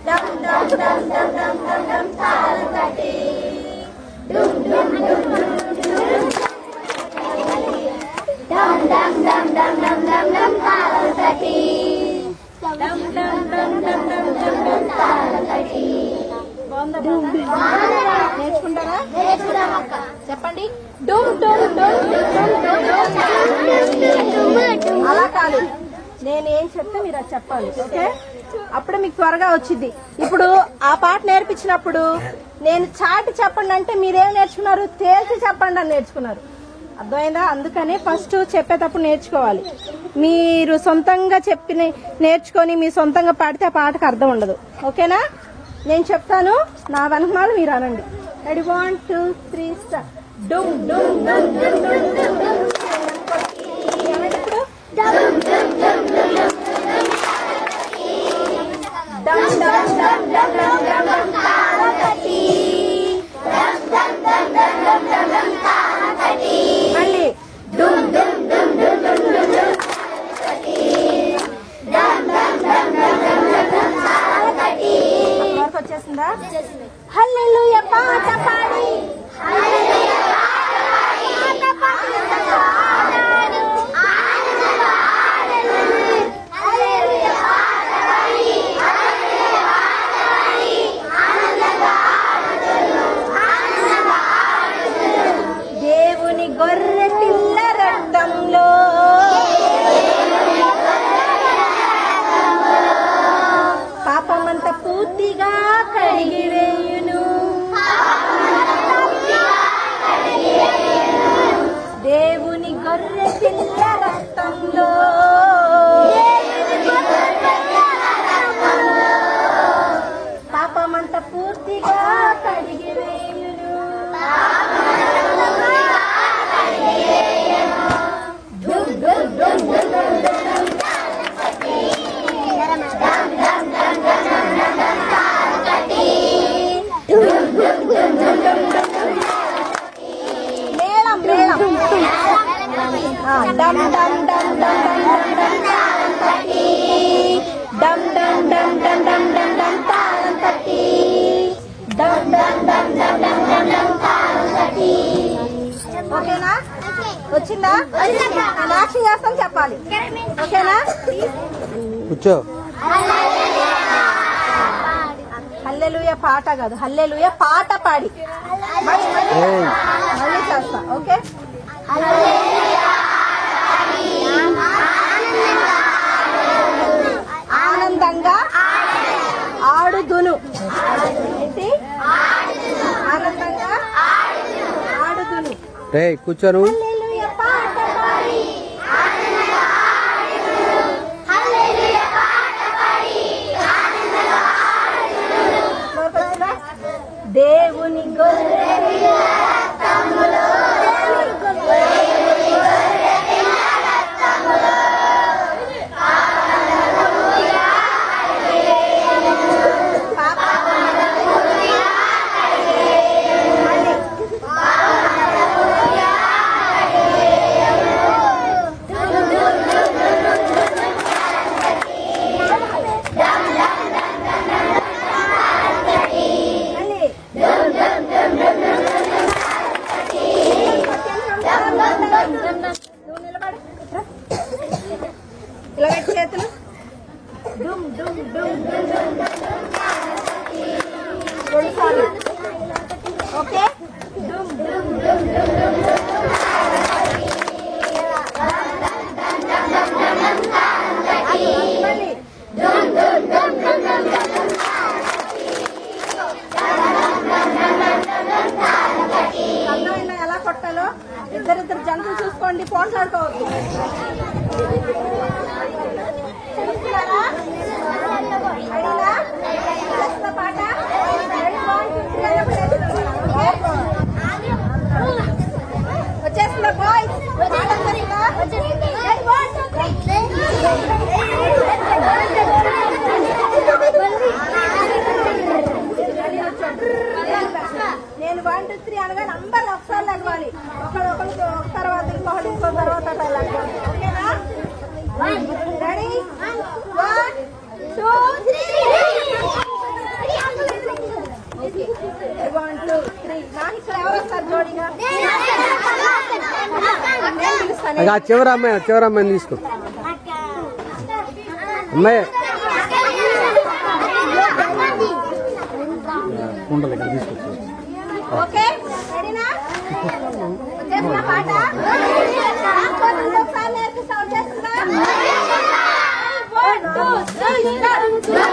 డమ్ డమ్ డమ్ డమ్ డమ్ డమ్ డమ్ తాళం తట్టి డుమ్ డుమ్ డుమ్ డుమ్ డమ్ డమ్ డమ్ డమ్ డమ్ డమ్ డమ్ తాళం తట్టి డమ్ డమ్ డమ్ డమ్ డమ్ డమ్ డమ్ తాళం తట్టి. నేర్చుకుంటారా? చెప్పండి. డుమ్ డుమ్ డుమ్ డుమ్. అలా కాదు, నేనేం చెప్తే మీరు అది చెప్పాలి. ఓకే, అప్పుడు మీకు త్వరగా వచ్చింది. ఇప్పుడు ఆ పాట నేర్పించినప్పుడు నేను చాటి చెప్పండి అంటే మీరేం నేర్చుకున్నారు? తేల్చి చెప్పండి అని నేర్చుకున్నారు. అర్థమైందా? అందుకని ఫస్ట్ చెప్పేటప్పుడు నేర్చుకోవాలి. మీరు సొంతంగా నేర్చుకొని మీ సొంతంగా పాడితే ఆ పాటకు అర్థం ఉండదు. ఓకేనా? నేను చెప్తాను, నా వెనకమాల మీరు అనండి. రెడీ? 1 2 3 స్టార్ట్. డుమ్ డుమ్ డుమ్ డుమ్ డుమ్ డుమ్ డుమ్. ఇప్పుడు డమ్ డమ్ డమ్ డమ్ డమ్ డమ్ డమ్ డమ్ డమ్ డమ్ డమ్ తాళం తట్టి డమ్ డమ్ డమ్ డమ్ డమ్ డమ్ డమ్ తాళం తట్టి. మళ్ళీ డుమ్ డుమ్ డుమ్ డుమ్ డుమ్ డుమ్ డుమ్ తట్టి డమ్ డమ్ డమ్ డమ్ డమ్ డమ్ డమ్ తాళం తట్టి. వరకు వచ్చేసిందా? హల్లెలూయా పాట పాడి హల్లెలూయా పాట పాడి ఆడను ఆనందంగా ఆడను హల్లెలూయా పాట పాడి హల్లెలూయా పాట పాడి ఆనందంగా ఆడను ఆనందంగా ఆడను. దేవుని గొర్రె పిల్ల రక్తంలో పాపమంతా పూర్తిగా కడిగివేయును. దేవుని గొర్రె పిల్ల రక్తంలో పాపమంతా పూర్తిగా కడిగివేయును. డుమ్ డుమ్ డుమ్ డుమ్ డుమ్ డుమ్. మేళం మేళం. డమ్ డమ్ డమ్ డమ్ డమ్ డమ్ తాళం తట్టి డమ్ డమ్ డమ్ డమ్ డమ్ డమ్ డమ్ తాళం తట్టి డమ్ డమ్ డమ్ డమ్ డమ్ డమ్ డమ్ తాళం తట్టి. ఓకేనా? వచ్చిందా? నేను యాక్షన్ చేస్తాను, చెప్పాలి. ఓకేనా? కూర్చో. హల్లెలూయా పాట కాదు, హల్లెలూయా పాట పాడి మళ్ళీ చేస్తా. ఓకే? ఆనందంగా ఆడుదును. ఏంటి? ఆనందంగా ఆడుదును. కూర్చోను. హల్లెలూయా పాట పాడి దేవుని గొర్రె రక్తములో dum dum dum dum ఆ చివరమ్మాయిని తీసుకో అమ్మాయి ఉండదు ఇక్కడ తీసుకొచ్చు. ఓకే రెడీనా? వచ్చేసిన పాట ఒకసారి నేర్పిస్తావు చేస్తున్నా. 1 2 3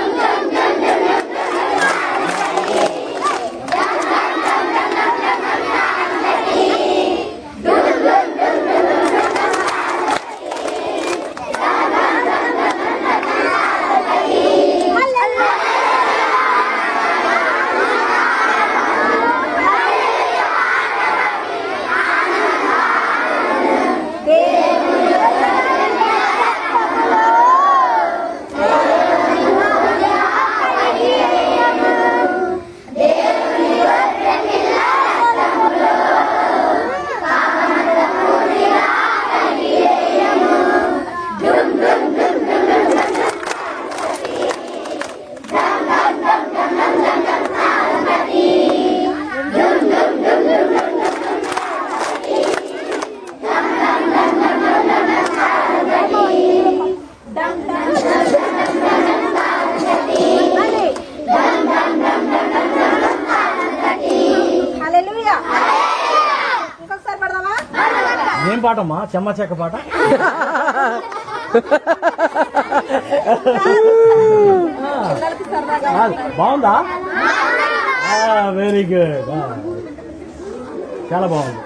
ఏం పాటమ్మా? చెమ్మ చెక్క పాట. బాగుందా? వెరీ గుడ్, చాలా బాగుంది.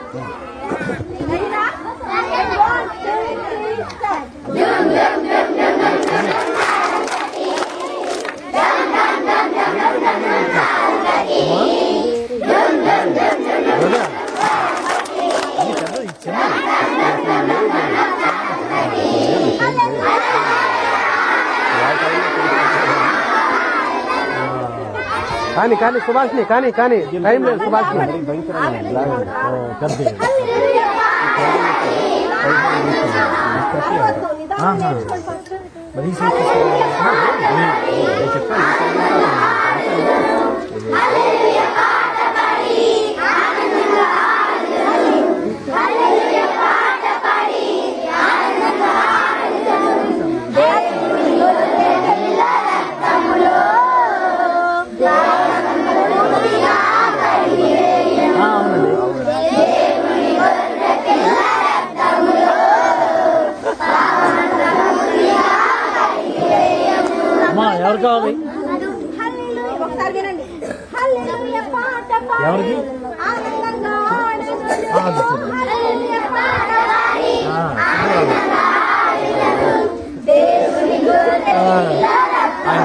కానీ సుభాష్ని కానీ టైం లేదు సుభాష్ని. ఎవరు కావాలి? ఒకసారి వినండి. ఎవరికి? ఆయన